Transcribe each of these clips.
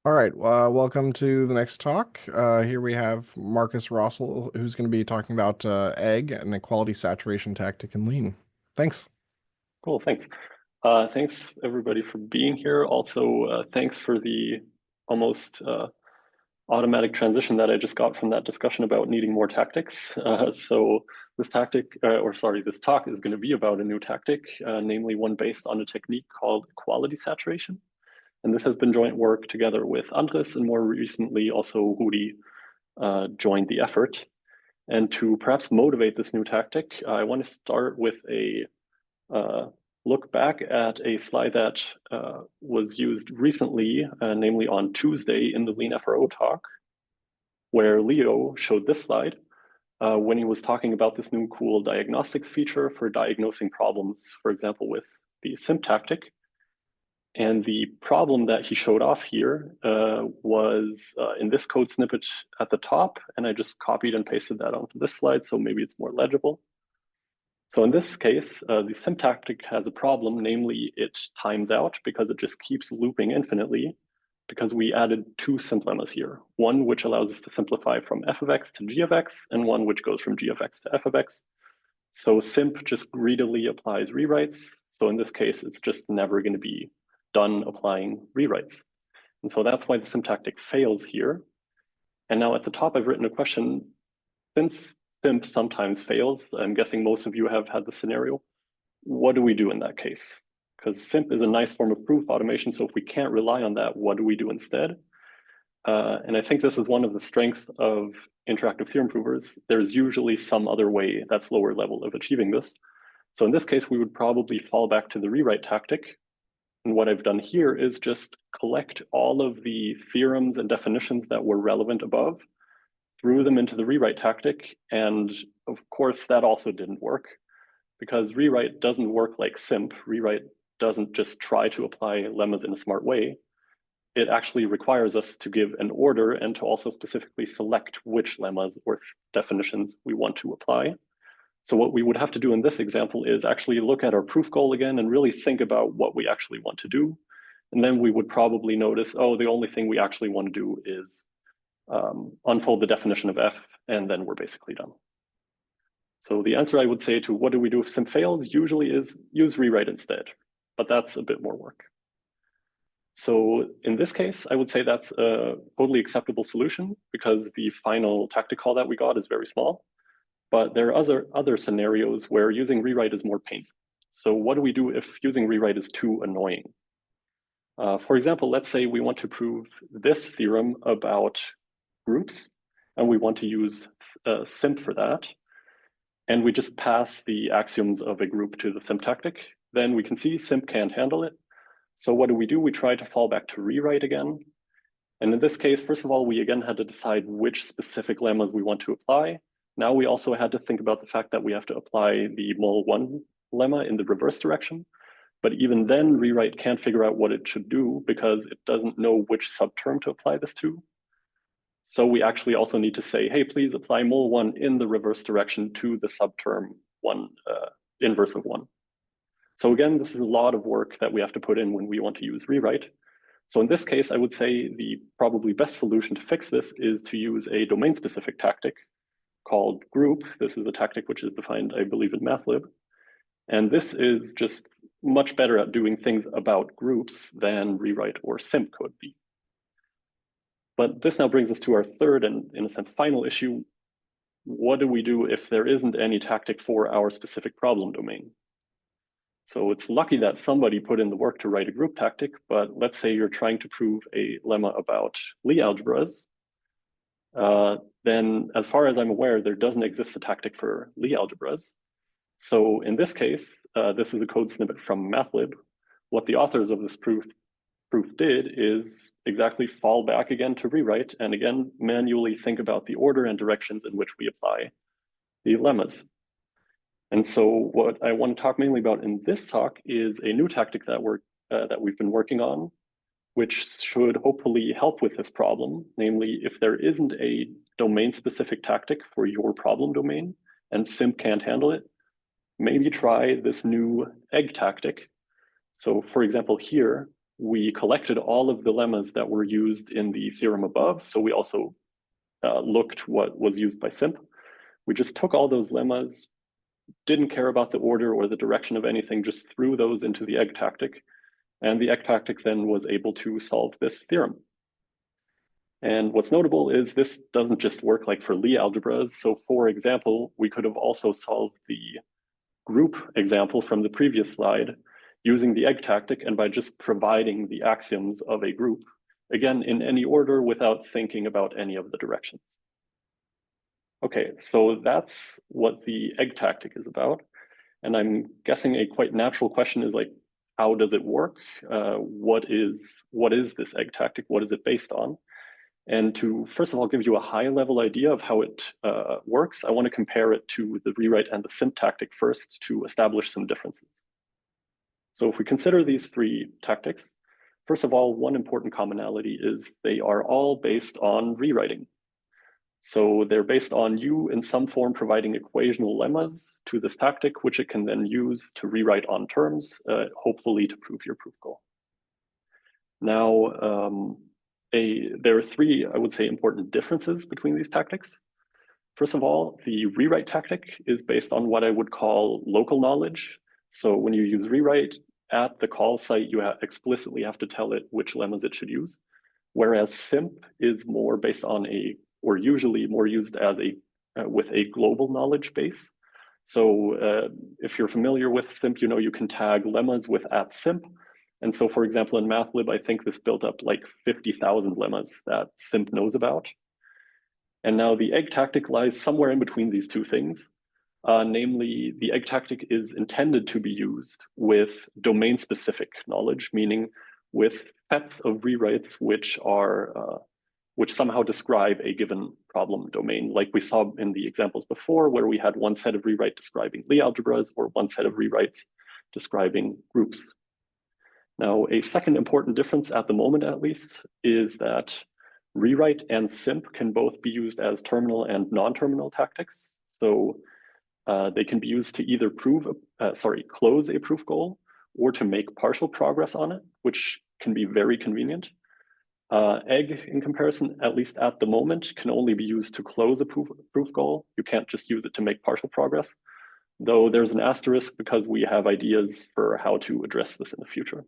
All right, welcome to the next talk. Here we have Marcus Rossel, who's going to be talking about egg and equality saturation tactic in lean. Thanks. Cool, thanks. Thanks everybody for being here. Also, thanks for the almost automatic transition that I just got from that discussion about needing more tactics. So this this talk is going to be about a new tactic, namely one based on a technique called equality saturation. And this has been joint work together with Andres, and more recently also Rudi joined the effort. And to perhaps motivate this new tactic, I want to start with a look back at a slide that was used recently, namely on Tuesday in the Lean FRO talk, where Leo showed this slide when he was talking about this new cool diagnostics feature for diagnosing problems, for example, with the Simp tactic. And the problem that he showed off here was in this code snippet at the top, and I just copied and pasted that onto this slide, so maybe it's more legible. So in this case, the Simp tactic has a problem, namely it times out because it just keeps looping infinitely because we added two simp lemmas here. One which allows us to simplify from f of x to g of x, and one which goes from g of x to f of x. So simp just greedily applies rewrites. So in this case, it's just never going to be done applying rewrites. And so that's why the simp tactic fails here. And now at the top, I've written a question. Since simp sometimes fails, I'm guessing most of you have had the scenario. What do we do in that case? Because simp is a nice form of proof automation. So if we can't rely on that, what do we do instead? And I think this is one of the strengths of interactive theorem provers. There's usually some other way that's lower level of achieving this. So in this case, we would probably fall back to the rewrite tactic. And what I've done here is just collect all of the theorems and definitions that were relevant above, threw them into the rewrite tactic. And of course, that also didn't work because rewrite doesn't work like simp. Rewrite doesn't just try to apply lemmas in a smart way. It actually requires us to give an order and to also specifically select which lemmas or definitions we want to apply. So what we would have to do in this example is actually look at our proof goal again and really think about what we actually want to do. And then we would probably notice, oh, the only thing we actually want to do is unfold the definition of f, and then we're basically done. So the answer I would say to what do we do if simp fails usually is use rewrite instead, but that's a bit more work. So in this case, I would say that's a totally acceptable solution because the final tactic call that we got is very small. But there are other scenarios where using rewrite is more painful. So what do we do if using rewrite is too annoying? For example, let's say we want to prove this theorem about groups, and we want to use simp for that. And we just pass the axioms of a group to the simp tactic. Then we can see simp can't handle it. So what do? We try to fall back to rewrite again. And in this case, first of all, we again had to decide which specific lemmas we want to apply. Now we also had to think about the fact that we have to apply the mol1 lemma in the reverse direction. But even then, rewrite can't figure out what it should do because it doesn't know which subterm to apply this to. So we actually also need to say, hey, please apply mol1 in the reverse direction to the subterm one, inverse of 1. So again, this is a lot of work that we have to put in when we want to use rewrite. So in this case, I would say the probably best solution to fix this is to use a domain-specific tactic called group. This is a tactic which is defined, I believe, in MathLib. And this is just much better at doing things about groups than rewrite or simp could be. But this now brings us to our third and, in a sense, final issue. What do we do if there isn't any tactic for our specific problem domain? So it's lucky that somebody put in the work to write a group tactic, but let's say you're trying to prove a lemma about Lie algebras. Then as far as I'm aware, there doesn't exist a tactic for Lie algebras. So in this case, this is a code snippet from MathLib. What the authors of this proof did is exactly fall back again to rewrite and again manually think about the order and directions in which we apply the lemmas. And so what I want to talk mainly about in this talk is a new tactic that we've been working on, which should hopefully help with this problem. Namely, if there isn't a domain-specific tactic for your problem domain and simp can't handle it, maybe try this new egg tactic. So for example, here, we collected all of the lemmas that were used in the theorem above. So we also looked what was used by Simp. We just took all those lemmas, didn't care about the order or the direction of anything, just threw those into the egg tactic. And the egg tactic then was able to solve this theorem. And what's notable is this doesn't just work like for Lie algebras. So for example, we could have also solved the group example from the previous slide using the egg tactic and by just providing the axioms of a group, again, in any order without thinking about any of the directions. Okay, so that's what the egg tactic is about. And I'm guessing a quite natural question is like, how does it work? What is this egg tactic? What is it based on? And to, first of all, give you a high level idea of how it works, I want to compare it to the rewrite and the simp tactic first to establish some differences. So if we consider these three tactics, first of all, one important commonality is they are all based on rewriting. So they're based on you in some form providing equational lemmas to this tactic, which it can then use to rewrite on terms, hopefully to prove your proof goal. Now, there are three, I would say, important differences between these tactics. First of all, the rewrite tactic is based on what I would call local knowledge. So when you use rewrite at the call site, you explicitly have to tell it which lemmas it should use. Whereas simp is more based on or usually more used as with a global knowledge base. So if you're familiar with simp, you know you can tag lemmas with @simp. And so, for example, in MathLib, I think this built up like 50,000 lemmas that Simp knows about. And now the egg tactic lies somewhere in between these two things. Namely, the egg tactic is intended to be used with domain-specific knowledge, meaning with sets of rewrites which somehow describe a given problem domain, like we saw in the examples before, where we had one set of rewrite describing Lie algebras or one set of rewrites describing groups. Now, a second important difference at the moment, at least, is that rewrite and simp can both be used as terminal and non-terminal tactics. So they can be used to either close a proof goal or to make partial progress on it, which can be very convenient. Egg, in comparison, at least at the moment, can only be used to close a proof goal. You can't just use it to make partial progress, though there's an asterisk because we have ideas for how to address this in the future.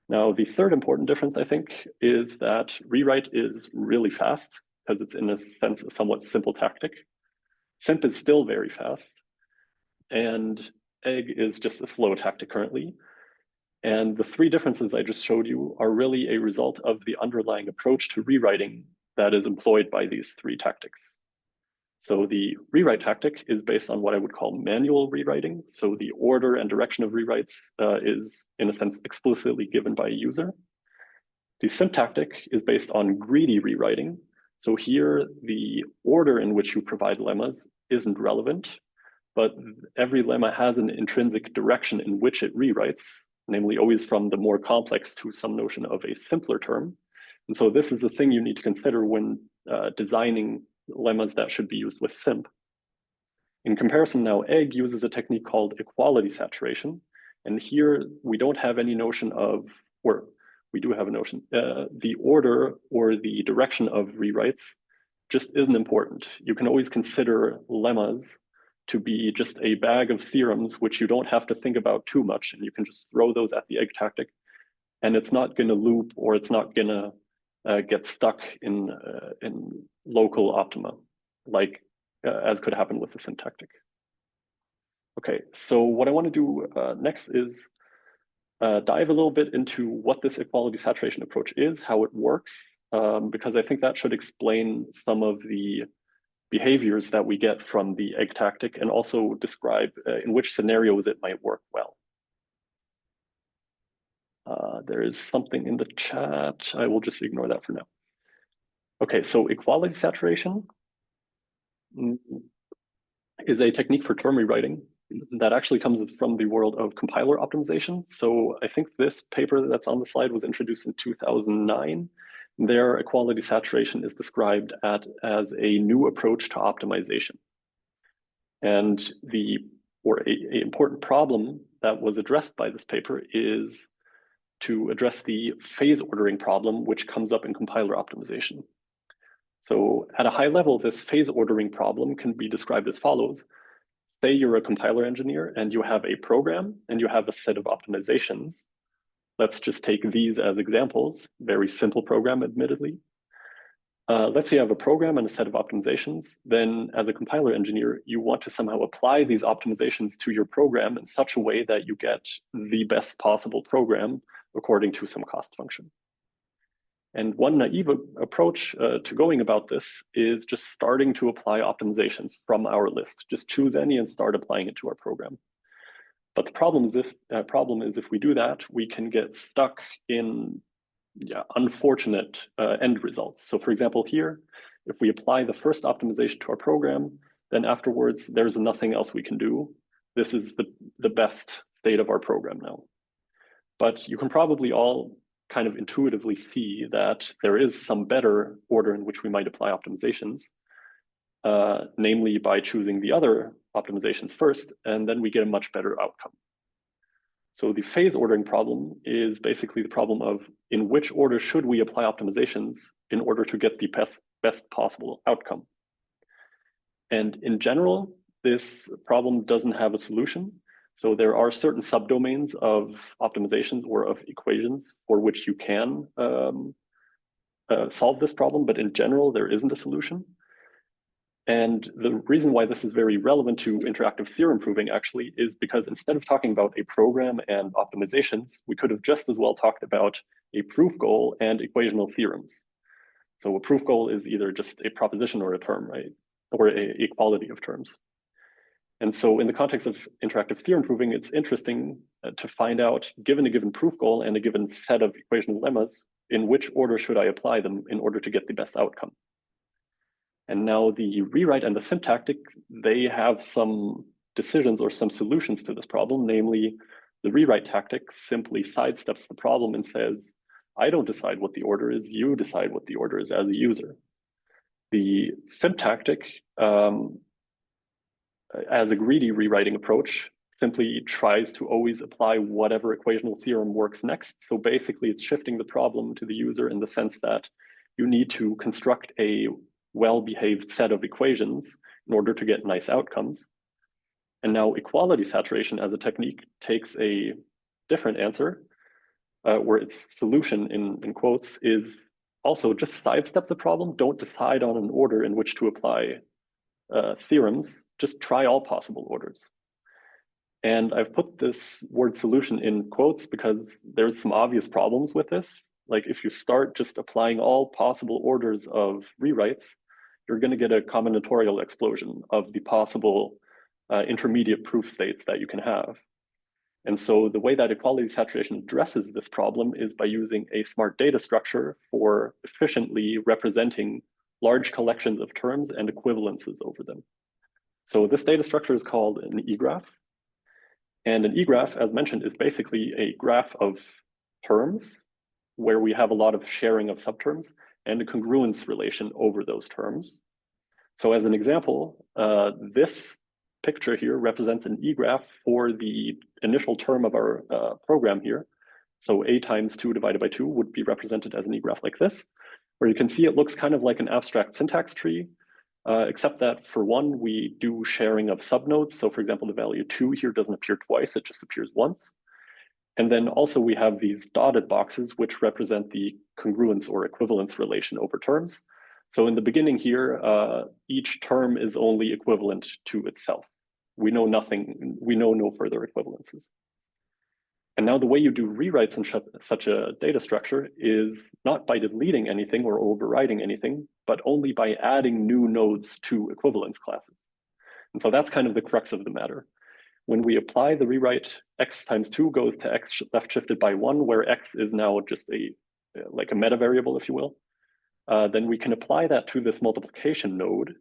Now, the third important difference, I think, is that rewrite is really fast because it's in a sense a somewhat simple tactic. Simp is still very fast, and egg is just a slow tactic currently. And the three differences I just showed you are really a result of the underlying approach to rewriting that is employed by these three tactics. So the rewrite tactic is based on what I would call manual rewriting. So the order and direction of rewrites is, in a sense, explicitly given by a user. The simp tactic is based on greedy rewriting. So here, the order in which you provide lemmas isn't relevant, but every lemma has an intrinsic direction in which it rewrites, namely always from the more complex to some notion of a simpler term. And so this is the thing you need to consider when designing lemmas that should be used with simp. In comparison now, egg uses a technique called equality saturation. And here we don't have any notion of, or we do have a notion, the order or the direction of rewrites just isn't important. You can always consider lemmas to be just a bag of theorems which you don't have to think about too much, and you can just throw those at the egg tactic, and it's not going to loop or it's not going to get stuck in local optima, like as could happen with the simp tactic. Okay, so what I want to do next is dive a little bit into what this equality saturation approach is, how it works, because I think that should explain some of the behaviors that we get from the egg tactic and also describe in which scenarios it might work well. There is something in the chat. I will just ignore that for now. Okay, so equality saturation is a technique for term rewriting that actually comes from the world of compiler optimization. So I think this paper that's on the slide was introduced in 2009. Their equality saturation is described as a new approach to optimization. And an important problem that was addressed by this paper is to address the phase ordering problem, which comes up in compiler optimization. So at a high level, this phase ordering problem can be described as follows. Say you're a compiler engineer and you have a program and you have a set of optimizations. Let's just take these as examples. Very simple program, admittedly. Let's say you have a program and a set of optimizations. Then as a compiler engineer, you want to somehow apply these optimizations to your program in such a way that you get the best possible program according to some cost function. And one naive approach to going about this is just starting to apply optimizations from our list. Just choose any and start applying it to our program. But the problem is if we do that, we can get stuck in unfortunate end results. So for example, here, if we apply the first optimization to our program, then afterwards, there's nothing else we can do. This is the best state of our program now. But you can probably all kind of intuitively see that there is some better order in which we might apply optimizations, namely by choosing the other optimizations first, and then we get a much better outcome. So the phase ordering problem is basically the problem of in which order should we apply optimizations in order to get the best possible outcome. And in general, this problem doesn't have a solution. So there are certain subdomains of optimizations or of equations for which you can solve this problem, but in general, there isn't a solution. And the reason why this is very relevant to interactive theorem proving actually is because instead of talking about a program and optimizations, we could have just as well talked about a proof goal and equational theorems. So a proof goal is either just a proposition or a term, right? Or a equality of terms. And so in the context of interactive theorem proving, it's interesting to find out, given a given proof goal and a given set of equational lemmas, in which order should I apply them in order to get the best outcome? And now the rewrite and the simp tactic, they have some decisions or some solutions to this problem. Namely, the rewrite tactic simply sidesteps the problem and says, I don't decide what the order is, you decide what the order is as a user. The simp tactic, as a greedy rewriting approach, simply tries to always apply whatever equational theorem works next. So basically, it's shifting the problem to the user in the sense that you need to construct a well-behaved set of equations in order to get nice outcomes. And now equality saturation as a technique takes a different answer, where its solution in quotes is also just sidestep the problem. Don't decide on an order in which to apply theorems, just try all possible orders. And I've put this word solution in quotes because there's some obvious problems with this. Like if you start just applying all possible orders of rewrites, you're going to get a combinatorial explosion of the possible intermediate proof states that you can have. And so the way that equality saturation addresses this problem is by using a smart data structure for efficiently representing large collections of terms and equivalences over them. So this data structure is called an E-graph. And an E-graph, as mentioned, is basically a graph of terms where we have a lot of sharing of subterms and a congruence relation over those terms. So as an example, this picture here represents an E-graph for the initial term of our program here. So a times 2 divided by 2 would be represented as an E-graph like this, where you can see it looks kind of like an abstract syntax tree, except that for one, we do sharing of subnodes. So for example, the value 2 here doesn't appear twice, it just appears once. And then also we have these dotted boxes, which represent the congruence or equivalence relation over terms. So in the beginning here, each term is only equivalent to itself. We know nothing, we know no further equivalences. And now the way you do rewrites in such a data structure is not by deleting anything or overriding anything, but only by adding new nodes to equivalence classes. And so that's kind of the crux of the matter. When we apply the rewrite, x times 2 goes to x left shifted by 1, where x is now just like a meta variable, if you will. Then we can apply that to this multiplication node.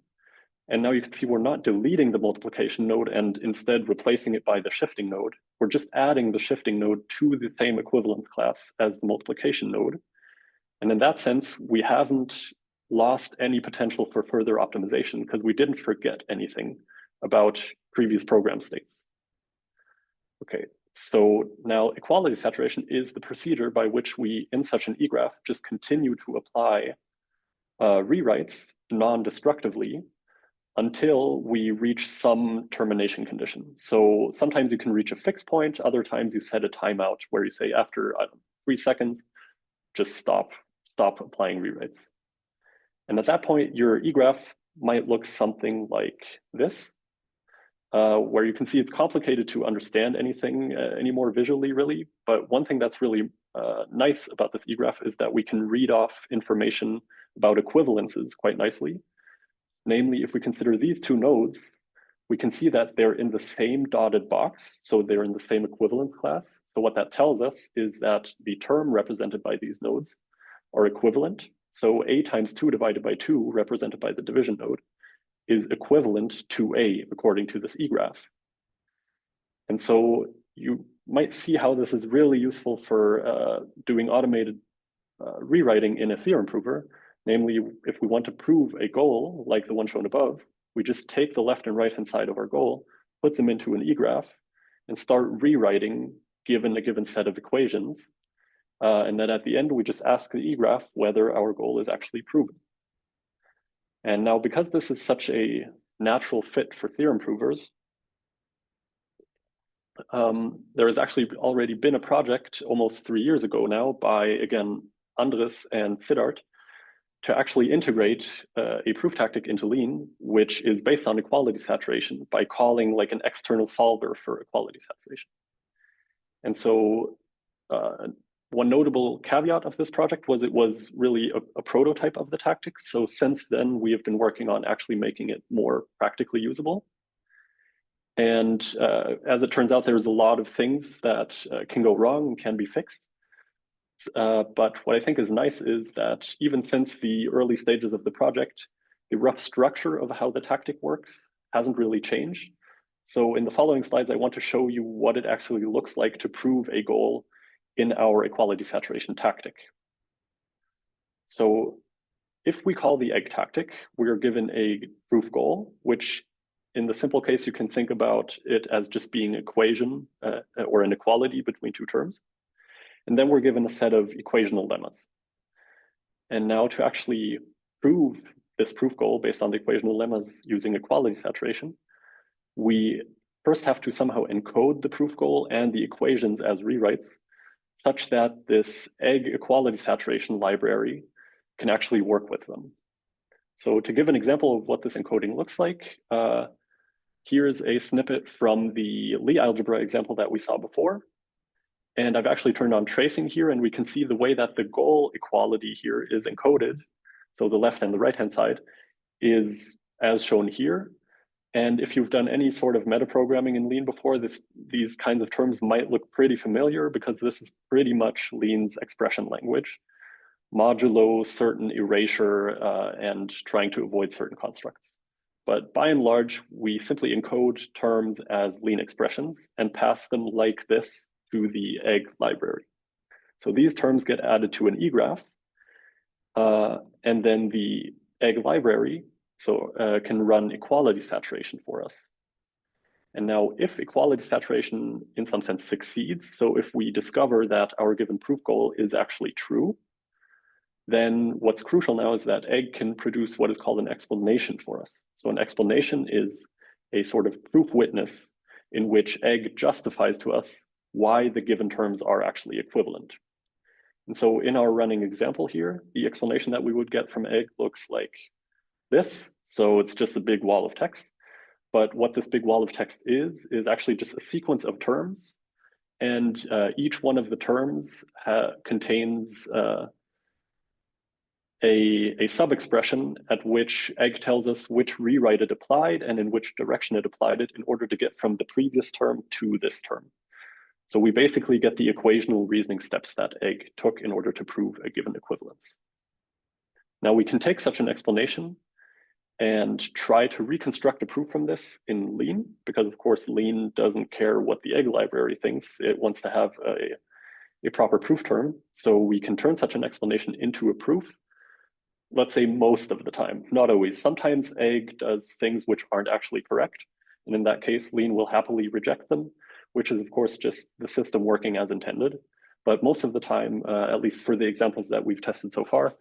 And now you can see we're not deleting the multiplication node and instead replacing it by the shifting node. We're just adding the shifting node to the same equivalence class as the multiplication node. And in that sense, we haven't lost any potential for further optimization because we didn't forget anything about previous program states. Okay, So now equality saturation is the procedure by which we, in such an E-graph, just continue to apply rewrites non-destructively until we reach some termination condition. So sometimes you can reach a fixed point, other times you set a timeout where you say after 3 seconds, just stop applying rewrites. And at that point, your eGraph might look something like this, where you can see it's complicated to understand anything anymore visually, really. But one thing that's really nice about this eGraph is that we can read off information about equivalences quite nicely. Namely, if we consider these two nodes, we can see that they're in the same dotted box, so they're in the same equivalence class. So what that tells us is that the term represented by these nodes are equivalent. So a times 2 divided by 2, represented by the division node, is equivalent to a according to this eGraph. And so you might see how this is really useful for doing automated rewriting in a theorem prover. Namely, if we want to prove a goal like the one shown above, we just take the left and right hand side of our goal, put them into an eGraph, and start rewriting given a given set of equations. And then at the end, we just ask the eGraph whether our goal is actually proven. And now, because this is such a natural fit for theorem provers, there has actually already been a project almost 3 years ago now by, again, Andres and Siddharth, to actually integrate a proof tactic into Lean, which is based on equality saturation by calling like an external solver for equality saturation. And so one notable caveat of this project was it was really a prototype of the tactic. So since then, we have been working on actually making it more practically usable. And as it turns out, there's a lot of things that can go wrong and can be fixed. But what I think is nice is that even since the early stages of the project, the rough structure of how the tactic works hasn't really changed. So in the following slides, I want to show you what it actually looks like to prove a goal in our equality saturation tactic. So if we call the egg tactic, we're given a proof goal, which in the simple case, you can think about it as just being an equation or an equality between two terms. And then we're given a set of equational lemmas. And now to actually prove this proof goal based on the equational lemmas using equality saturation, we first have to somehow encode the proof goal and the equations as rewrites such that this egg equality saturation library can actually work with them. So to give an example of what this encoding looks like, here's a snippet from the Lie algebra example that we saw before. And I've actually turned on tracing here, and we can see the way that the goal equality here is encoded. So the left and the right-hand side is as shown here. And if you've done any sort of metaprogramming in Lean before, these kinds of terms might look pretty familiar because this is pretty much Lean's expression language, modulo certain erasure and trying to avoid certain constructs. But by and large, we simply encode terms as Lean expressions and pass them like this to the egg library. So these terms get added to an eGraph, and then the egg library can run equality saturation for us. And now if equality saturation in some sense succeeds, so if we discover that our given proof goal is actually true, then what's crucial now is that egg can produce what is called an explanation for us. So an explanation is a sort of proof witness in which egg justifies to us why the given terms are actually equivalent. And so in our running example here, the explanation that we would get from egg looks like this. So it's just a big wall of text. But what this big wall of text is actually just a sequence of terms. And each one of the terms contains a sub-expression at which egg tells us which rewrite it applied and in which direction it applied it in order to get from the previous term to this term. So we basically get the equational reasoning steps that egg took in order to prove a given equivalence. Now we can take such an explanation and try to reconstruct a proof from this in Lean, because of course Lean doesn't care what the egg library thinks. It wants to have a proper proof term. So we can turn such an explanation into a proof, let's say most of the time, not always. Sometimes egg does things which aren't actually correct. And in that case, Lean will happily reject them. which is of course just the system working as intended. But most of the time, at least for the examples that we've tested so far,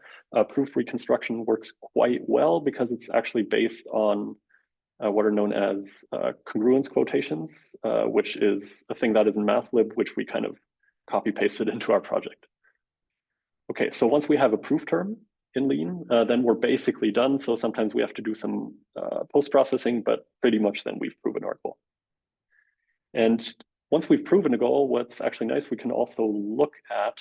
proof reconstruction works quite well because it's actually based on what are known as congruence quotations, which is a thing that is in MathLib, which we kind of copy pasted into our project. Okay, so once we have a proof term in Lean, then we're basically done. So sometimes we have to do some post-processing, but pretty much then we've proven our goal. And once we've proven a goal, what's actually nice, we can also look at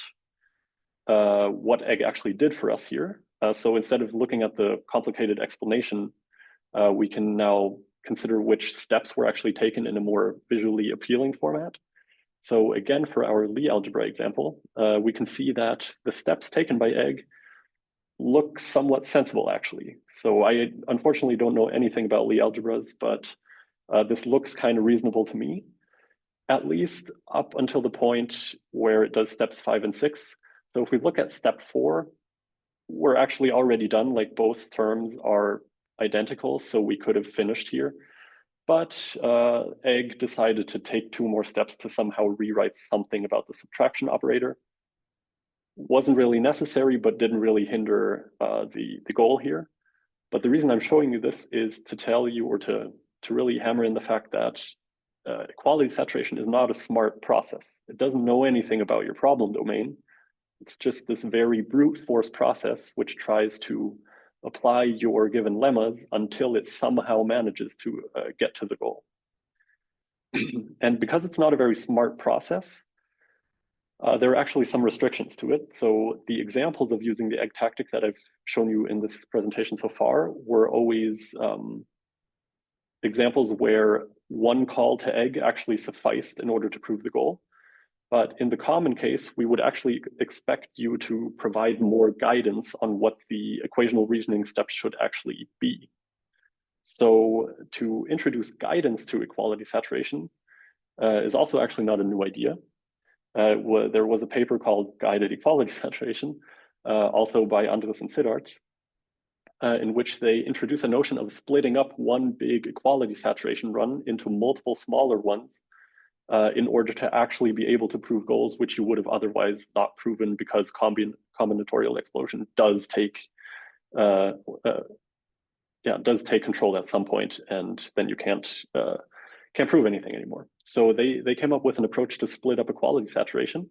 what egg actually did for us here. So instead of looking at the complicated explanation, we can now consider which steps were actually taken in a more visually appealing format. So again, for our Lie algebra example, we can see that the steps taken by egg look somewhat sensible, actually. So I unfortunately don't know anything about Lie algebras, but this looks kind of reasonable to me, at least up until the point where it does steps 5 and 6. So if we look at step 4, we're actually already done, like both terms are identical, so we could have finished here. But egg decided to take 2 more steps to somehow rewrite something about the subtraction operator. Wasn't really necessary, but didn't really hinder the goal here. But the reason I'm showing you this is to tell you, or to really hammer in the fact that equality saturation is not a smart process. It doesn't know anything about your problem domain. It's just this very brute force process which tries to apply your given lemmas until it somehow manages to get to the goal. And because it's not a very smart process, there are actually some restrictions to it. So the examples of using the egg tactic that I've shown you in this presentation so far were always examples where one call to egg actually sufficed in order to prove the goal. But in the common case, we would actually expect you to provide more guidance on what the equational reasoning steps should actually be. So to introduce guidance to equality saturation is also actually not a new idea. There was a paper called Guided Equality Saturation, also by Andres and Siddharth, in which they introduce a notion of splitting up one big equality saturation run into multiple smaller ones in order to actually be able to prove goals which you would have otherwise not proven, because combinatorial explosion does take control at some point, and then you can't prove anything anymore. So they came up with an approach to split up equality saturation.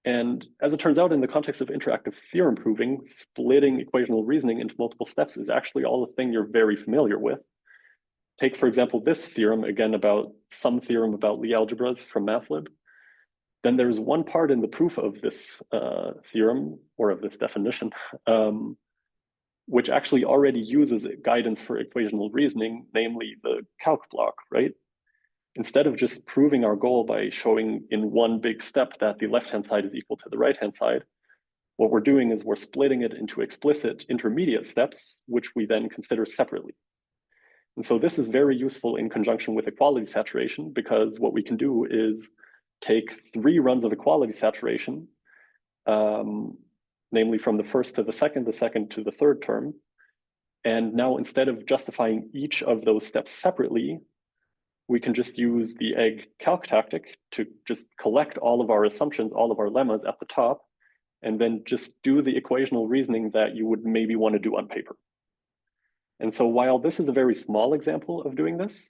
And as it turns out, in the context of interactive theorem proving, splitting equational reasoning into multiple steps is actually all a thing you're very familiar with. Take, for example, this theorem, again, about some theorem about Lie algebras from MathLib. Then there's one part in the proof of this theorem, or of this definition, which actually already uses guidance for equational reasoning, namely the calc block, right? Instead of just proving our goal by showing in one big step that the left-hand side is equal to the right-hand side, what we're doing is we're splitting it into explicit intermediate steps, which we then consider separately. And so this is very useful in conjunction with equality saturation, because what we can do is take 3 runs of equality saturation, namely from the first to the second to the third term. And now, instead of justifying each of those steps separately, we can just use the egg calc tactic to just collect all of our assumptions, all of our lemmas at the top, and then just do the equational reasoning that you would maybe want to do on paper. And so while this is a very small example of doing this,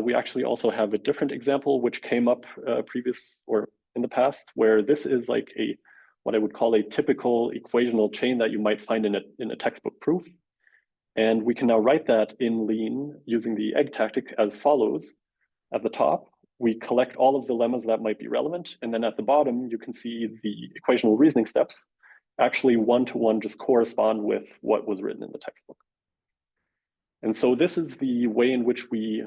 we actually also have a different example which came up in the past, where this is like what I would call a typical equational chain that you might find in a textbook proof. And we can now write that in Lean using the egg tactic as follows. At the top, we collect all of the lemmas that might be relevant. And then at the bottom, you can see the equational reasoning steps actually one-to-one just correspond with what was written in the textbook. And so this is the way in which we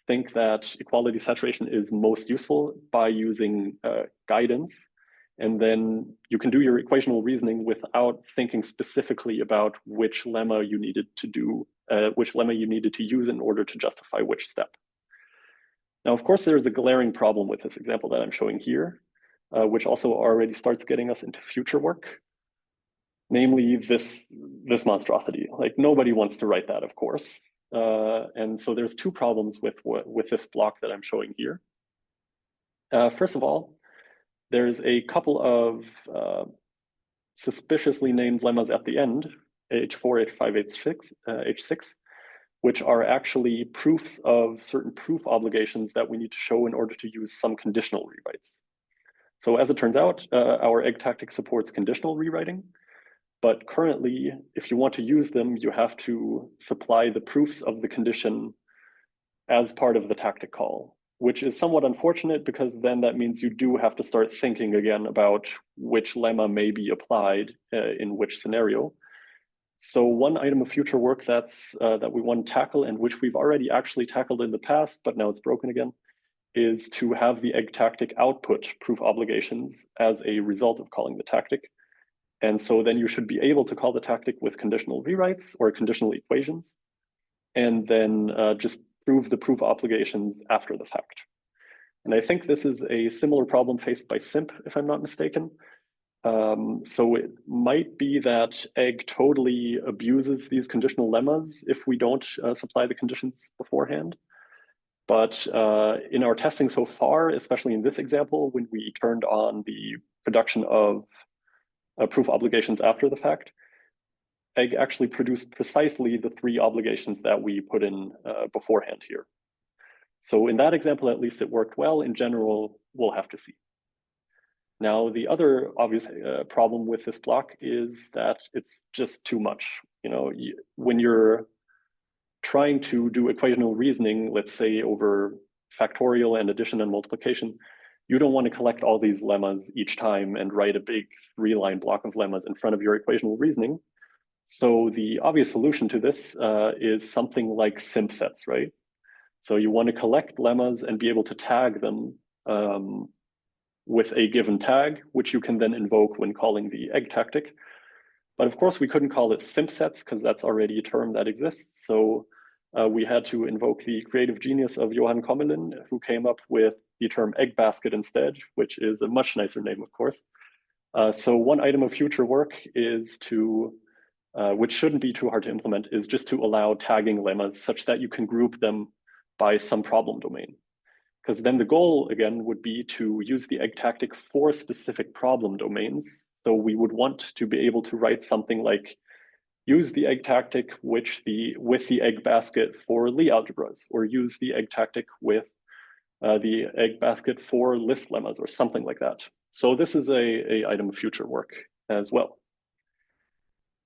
think that equality saturation is most useful, by using guidance. And then you can do your equational reasoning without thinking specifically about which lemma you needed to use in order to justify which step. Now, of course, there's a glaring problem with this example that I'm showing here, which also already starts getting us into future work, namely this monstrosity. Like, nobody wants to write that, of course. And so there's 2 problems with this block that I'm showing here. First of all, there's a couple of suspiciously named lemmas at the end, H4, H5, H6, H6, which are actually proofs of certain proof obligations that we need to show in order to use some conditional rewrites. So as it turns out, our egg tactic supports conditional rewriting, but currently, if you want to use them, you have to supply the proofs of the condition as part of the tactic call, which is somewhat unfortunate because then that means you do have to start thinking again about which lemma may be applied in which scenario. So one item of future work that we want to tackle, and which we've already actually tackled in the past, but now it's broken again, is to have the egg tactic output proof obligations as a result of calling the tactic. And so then you should be able to call the tactic with conditional rewrites or conditional equations, and then just prove the proof obligations after the fact. And I think this is a similar problem faced by Simp, if I'm not mistaken. So it might be that egg totally abuses these conditional lemmas if we don't supply the conditions beforehand. But in our testing so far, especially in this example, when we turned on the production of proof obligations after the fact, egg actually produced precisely the 3 obligations that we put in beforehand here. So in that example, at least it worked well. In general, we'll have to see. Now, the other obvious problem with this block is that it's just too much. You know, when you're trying to do equational reasoning, let's say over factorial and addition and multiplication, you don't want to collect all these lemmas each time and write a big 3-line block of lemmas in front of your equational reasoning. So the obvious solution to this is something like simp sets, right? So you want to collect lemmas and be able to tag them with a given tag, which you can then invoke when calling the egg tactic. But of course, we couldn't call it simp sets because that's already a term that exists. So we had to invoke the creative genius of Johan Kommelin, who came up with the term egg basket instead, which is a much nicer name, of course. So one item of future work is to, which shouldn't be too hard to implement, is just to allow tagging lemmas such that you can group them by some problem domain. Because then the goal, again, would be to use the egg tactic for specific problem domains. So we would want to be able to write something like, use the egg tactic with the egg basket for Lie algebras, or use the egg tactic with the egg basket for list lemmas, or something like that. So this is a item of future work as well.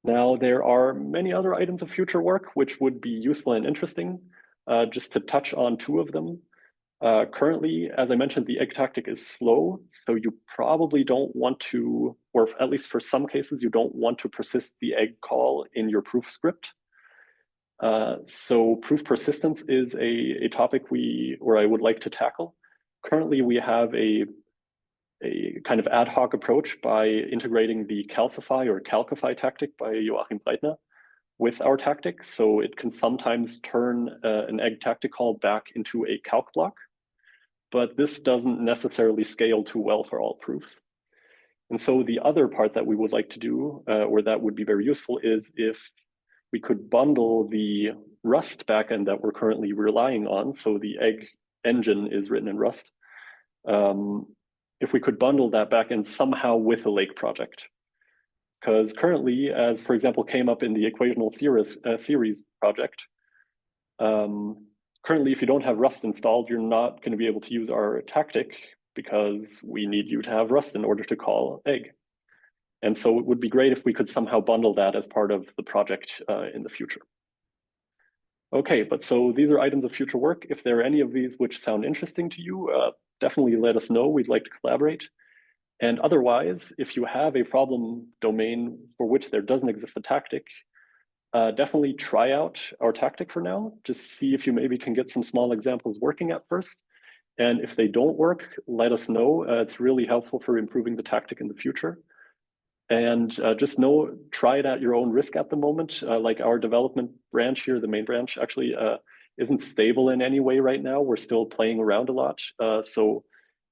Now, there are many other items of future work which would be useful and interesting. Just to touch on 2 of them. Currently, as I mentioned, the egg tactic is slow, so you probably don't want to, or at least for some cases, you don't want to persist the egg call in your proof script. So proof persistence is a topic I would like to tackle. Currently, we have a kind of ad hoc approach by integrating the calcify or calcify tactic by Joachim Breitner with our tactic. So it can sometimes turn an egg tactic call back into a calc block, but this doesn't necessarily scale too well for all proofs. And so the other part that we would like to do, or that would be very useful, is if we could bundle the Rust backend that we're currently relying on, so the egg engine is written in Rust, if we could bundle that backend somehow with a Lake project. Because currently, as for example came up in the equational theories project, currently if you don't have Rust installed, you're not going to be able to use our tactic because we need you to have Rust in order to call egg. And so it would be great if we could somehow bundle that as part of the project in the future. Okay, but so these are items of future work. If there are any of these which sound interesting to you, definitely let us know. We'd like to collaborate. And otherwise, if you have a problem domain for which there doesn't exist a tactic, definitely try out our tactic for now. Just see if you maybe can get some small examples working at first. And if they don't work, let us know. It's really helpful for improving the tactic in the future. And just know, try it at your own risk at the moment. Like our development branch here, the main branch, actually isn't stable in any way right now. We're still playing around a lot. So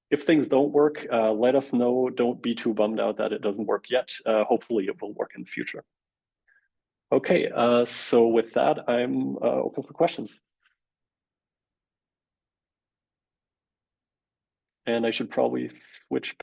if things don't work, let us know. Don't be too bummed out that it doesn't work yet. Hopefully it will work in the future. Okay, so with that, I'm open for questions. and I should probably switch